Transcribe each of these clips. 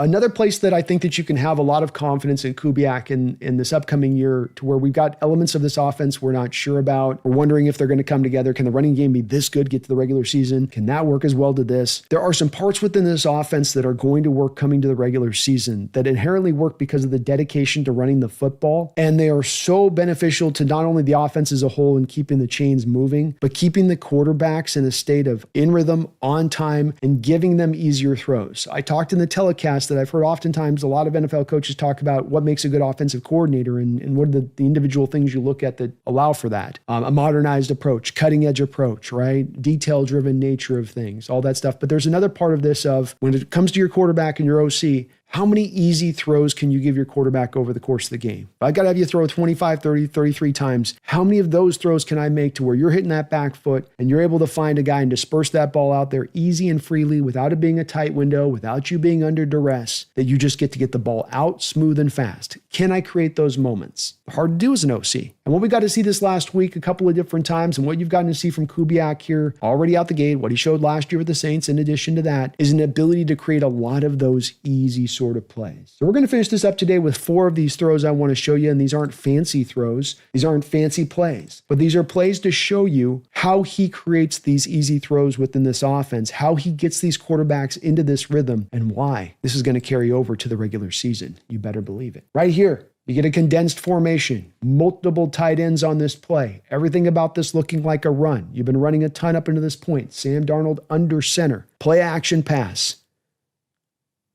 Another place that I think that you can have a lot of confidence in Kubiak in this upcoming year, to where we've got elements of this offense we're not sure about. We're wondering if they're going to come together. Can the running game be this good, get to the regular season? Can that work as well to this? There are some parts within this offense that are going to work coming to the regular season that inherently work because of the dedication to running the football. And they are so beneficial to not only the offense as a whole and keeping the chains moving, but keeping the quarterbacks in a state of in rhythm, on time, and giving them easier throws. I talked in the telecast that I've heard oftentimes a lot of NFL coaches talk about what makes a good offensive coordinator and what are the individual things you look at that allow for that. A modernized approach, cutting edge approach, right? Detail-driven nature of things, all that stuff. But there's another part of this of when it comes to your quarterback and your OC, how many easy throws can you give your quarterback over the course of the game? If I got to have you throw 25, 30, 33 times, how many of those throws can I make to where you're hitting that back foot and you're able to find a guy and disperse that ball out there easy and freely without it being a tight window, without you being under duress, that you just get to get the ball out smooth and fast? Can I create those moments? Hard to do as an OC. And what we got to see this last week a couple of different times, and what you've gotten to see from Kubiak here already out the gate, what he showed last year with the Saints in addition to that, is an ability to create a lot of those easy sort of plays. So we're going to finish this up today with 4 of these throws I want to show you, and these aren't fancy throws. These aren't fancy plays, but these are plays to show you how he creates these easy throws within this offense, how he gets these quarterbacks into this rhythm, and why this is going to carry over to the regular season. You better believe it. Right here, you get a condensed formation, multiple tight ends on this play. Everything about this looking like a run. You've been running a ton up into this point. Sam Darnold under center. Play action pass.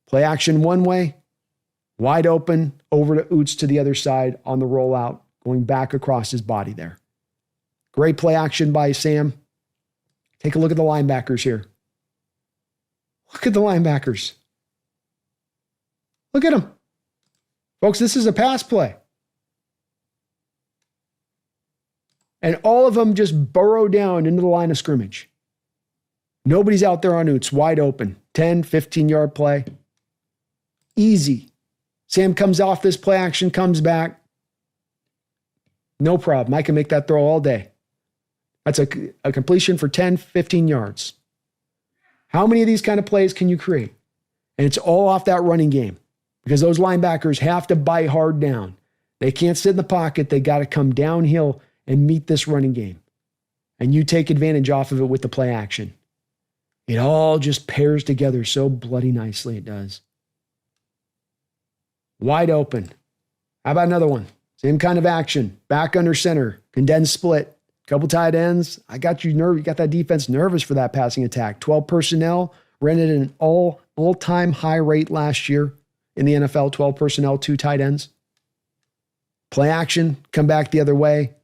Play action one way, wide open, over to Oots to the other side on the rollout, going back across his body there. Great play action by Sam. Take a look at the linebackers here. Look at the linebackers. Look at them. Folks, this is a pass play. And all of them just burrow down into the line of scrimmage. Nobody's out there on Oots, wide open. 10, 15-yard play. Easy. Sam comes off this play action, comes back. No problem. I can make that throw all day. That's a completion for 10, 15 yards. How many of these kind of plays can you create? And it's all off that running game, because those linebackers have to bite hard down. They can't sit in the pocket. They got to come downhill and meet this running game. And you take advantage off of it with the play action. It all just pairs together so bloody nicely, it does. Wide open. How about another one? Same kind of action. Back under center. Condensed split. Couple tight ends. I got you nervous. You got that defense nervous for that passing attack. 12 personnel. Ran it at an all-time high rate last year in the NFL. 12 personnel, 2 tight ends. Play action. Come back the other way.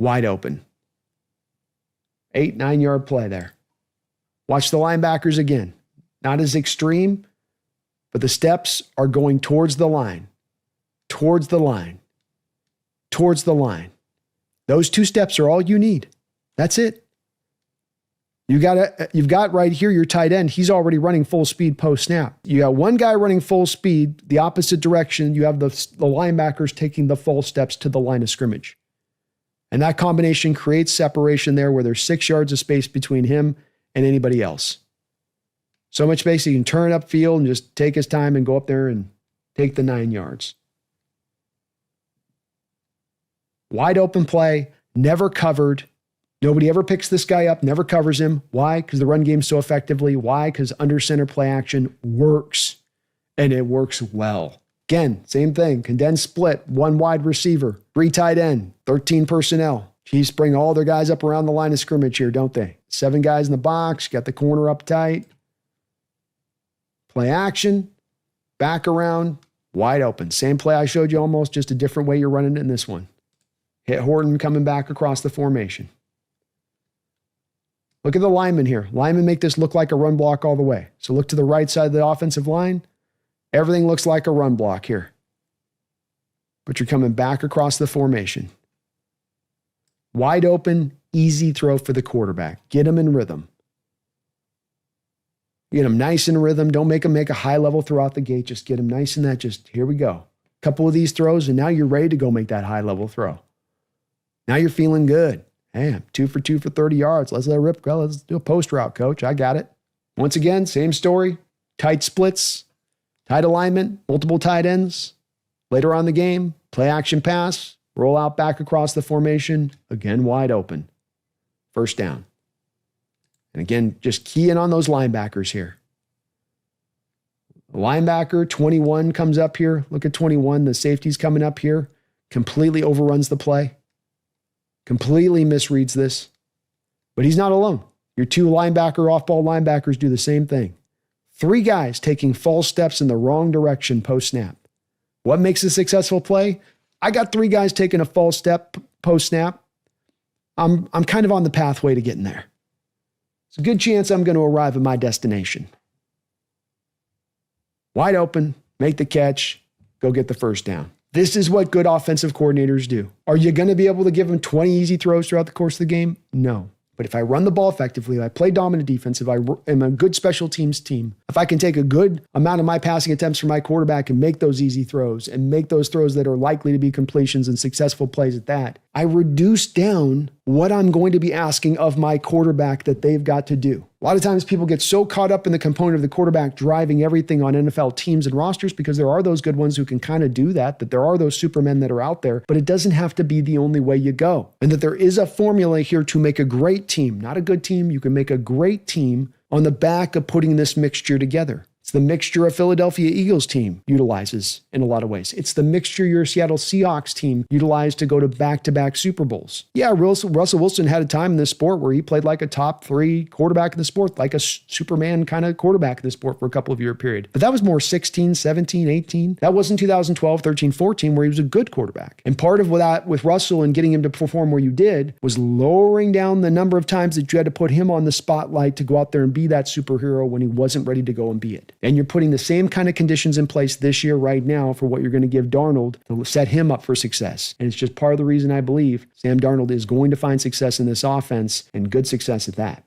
Wide open. 8, 9-yard play there. Watch the linebackers again. Not as extreme, but the steps are going towards the line, towards the line, towards the line. Those 2 steps are all you need. That's it. You've got right here your tight end. He's already running full speed post snap. You got one guy running full speed, the opposite direction. You have the linebackers taking the full steps to the line of scrimmage. And that combination creates separation there where there's 6 yards of space between him and anybody else. So much space he can turn upfield and just take his time and go up there and take the 9 yards. Wide open play, never covered. Nobody ever picks this guy up, never covers him. Why? Because the run game's so effectively. Why? Because under center play action works, and it works well. Again, same thing. Condensed split, 1 wide receiver, 3 tight end, 13 personnel. Chiefs bring all their guys up around the line of scrimmage here, don't they? 7 guys in the box, got the corner up tight. Play action, back around, wide open. Same play I showed you almost, just a different way you're running it in this one. Hit Horton coming back across the formation. Look at the linemen here. Linemen make this look like a run block all the way. So look to the right side of the offensive line. Everything looks like a run block here. But you're coming back across the formation. Wide open, easy throw for the quarterback. Get him in rhythm. Get him nice in rhythm. Don't make him make a high level throw out the gate. Just get him nice in that. Just here we go. A couple of these throws, and now you're ready to go make that high level throw. Now you're feeling good. Hey, I'm 2 for 2 for 30 yards. Let's let it rip. Let's do a post route, coach. I got it. Once again, same story. Tight splits. Tight alignment, multiple tight ends. Later on in the game, play action pass, roll out back across the formation, again wide open. First down. And again, just key in on those linebackers here. Linebacker 21 comes up here. Look at 21. The safety's coming up here. Completely overruns the play. Completely misreads this. But he's not alone. Your two off-ball linebackers do the same thing. 3 guys taking false steps in the wrong direction post-snap. What makes a successful play? I got 3 guys taking a false step post-snap. I'm kind of on the pathway to getting there. It's a good chance I'm going to arrive at my destination. Wide open, make the catch, go get the first down. This is what good offensive coordinators do. Are you going to be able to give them 20 easy throws throughout the course of the game? No. But if I run the ball effectively, if I play dominant defense, if I am a good special teams team, if I can take a good amount of my passing attempts from my quarterback and make those easy throws and make those throws that are likely to be completions and successful plays at that, I reduce down what I'm going to be asking of my quarterback that they've got to do. A lot of times people get so caught up in the component of the quarterback driving everything on NFL teams and rosters because there are those good ones who can kind of do that there are those supermen that are out there, but it doesn't have to be the only way you go. And that there is a formula here to make a great team, not a good team. You can make a great team on the back of putting this mixture together. It's the mixture a Philadelphia Eagles team utilizes in a lot of ways. It's the mixture your Seattle Seahawks team utilized to go to back-to-back Super Bowls. Yeah, Russell Wilson had a time in this sport where he played like a top 3 quarterback in the sport, like a Superman kind of quarterback in the sport for a couple of year period. But that was more 16, 17, 18. That wasn't 2012, 13, 14, where he was a good quarterback. And part of that with Russell and getting him to perform where you did was lowering down the number of times that you had to put him on the spotlight to go out there and be that superhero when he wasn't ready to go and be it. And you're putting the same kind of conditions in place this year right now for what you're going to give Darnold to set him up for success. And it's just part of the reason I believe Sam Darnold is going to find success in this offense and good success at that.